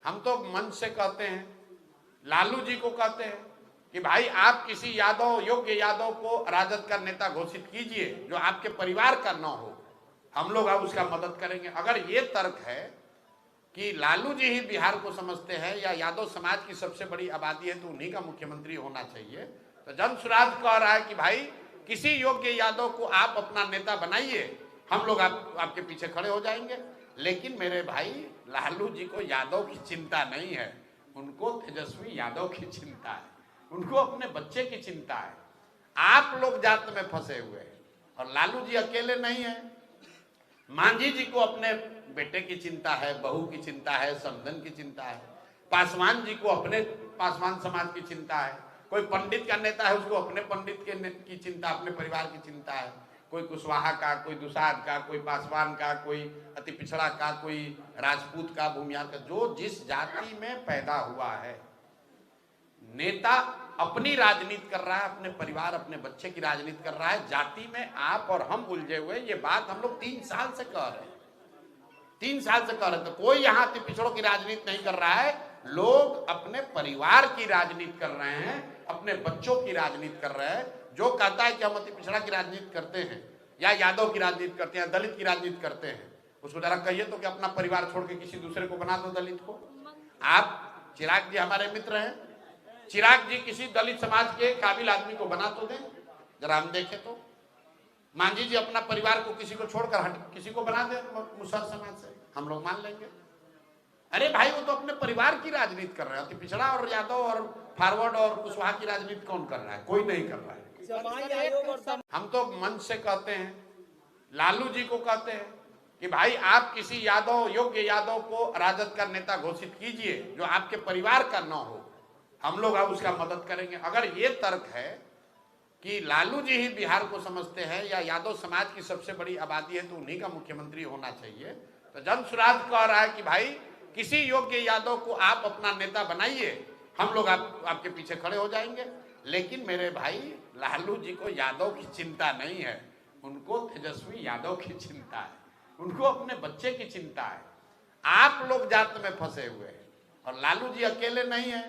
हम तो मन से कहते हैं, लालू जी को कहते हैं कि भाई आप किसी यादव, योग्य यादव को राजद का नेता घोषित कीजिए जो आपके परिवार का न हो, हम लोग अब उसका मदद करेंगे। अगर ये तर्क है कि लालू जी ही बिहार को समझते हैं या यादव समाज की सबसे बड़ी आबादी है तो उन्हीं का मुख्यमंत्री होना चाहिए, तो जन स्वराज कह रहा है कि भाई किसी योग्य यादव को आप अपना नेता बनाइए, हम लोग आपके पीछे खड़े हो जाएंगे। लेकिन मेरे भाई, लालू जी को यादव की चिंता नहीं है, उनको तेजस्वी यादव की चिंता है, उनको अपने बच्चे की चिंता है। आप लोग जात में फंसे हुए हैं और लालू जी अकेले नहीं है। मांझी जी को अपने बेटे की चिंता है, बहू की चिंता है, समधन की चिंता है। पासवान जी को अपने पासवान समाज की चिंता है। कोई पंडित का नेता है, उसको अपने पंडित की चिंता, अपने परिवार की चिंता है। कोई कुशवाहा का, कोई दुसाध का, कोई पासवान का, कोई अति पिछड़ा का, कोई राजपूत का, भूमियार का, जो जिस जाति में पैदा हुआ है। नेता अपनी राजनीति कर रहा है, अपने परिवार, अपने बच्चे की राजनीति कर रहा है। जाति में आप और हम उलझे हुए, ये बात हम लोग 3 साल से कह रहे हैं, 3 साल से कह रहे थे। कोई यहाँ पिछड़ों की राजनीति नहीं कर रहा है, लोग अपने परिवार की राजनीति कर रहे हैं, अपने बच्चों की राजनीति कर रहे हैं। जो कहता है कि हम अति पिछड़ा की राजनीति करते हैं या यादव की राजनीति करते हैं, दलित की राजनीति करते हैं, उसको जरा कहिए तो कि अपना परिवार छोड़ के किसी दूसरे को बना दो दलित को। आप चिराग जी हमारे मित्र हैं, चिराग जी किसी दलित समाज के काबिल आदमी को बना तो दें, जरा हम देखें तो। मांझी जी अपना परिवार को किसी को छोड़कर किसी को बना दे मुसहर समाज से, हम लोग मान लेंगे। अरे भाई, वो तो अपने परिवार की राजनीति कर रहे हैं। अति पिछड़ा और यादव और फॉरवर्ड और कुशवाहा की राजनीति कौन कर रहा है? कोई नहीं कर रहा है। हम तो मन से कहते हैं, लालू जी को कहते हैं कि भाई आप किसी यादव, योग्य यादव को राजद का नेता घोषित कीजिए जो आपके परिवार का न हो, हम लोग अब उसका मदद करेंगे। अगर ये तर्क है कि लालू जी ही बिहार को समझते हैं या यादव समाज की सबसे बड़ी आबादी है तो उन्हीं का मुख्यमंत्री होना चाहिए, तो जन स्वराज कह रहा है कि भाई किसी योग्य यादव को आप अपना नेता बनाइए, हम लोग आपके पीछे खड़े हो जाएंगे। लेकिन मेरे भाई, लालू जी को यादव की चिंता नहीं है, उनको तेजस्वी यादव की चिंता है, उनको अपने बच्चे की चिंता है। आप लोग जात में फंसे हुए हैं और लालू जी अकेले नहीं है।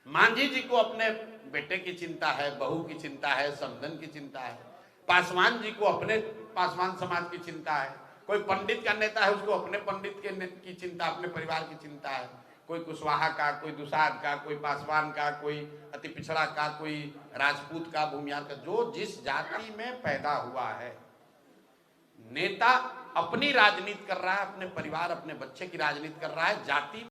मांझी जी को अपने बेटे की चिंता है, बहू की चिंता है, समधन की चिंता है। पासवान जी को अपने पासवान समाज की चिंता है। कोई पंडित का नेता है, उसको अपने पंडित की चिंता, अपने परिवार की चिंता है। कोई कुशवाहा का, कोई दुसाध का, कोई पासवान का, कोई अति पिछड़ा का, कोई राजपूत का, भूमियार का, जो जिस जाति में पैदा हुआ है। नेता अपनी राजनीति कर रहा है, अपने परिवार, अपने बच्चे की राजनीति कर रहा है। जाति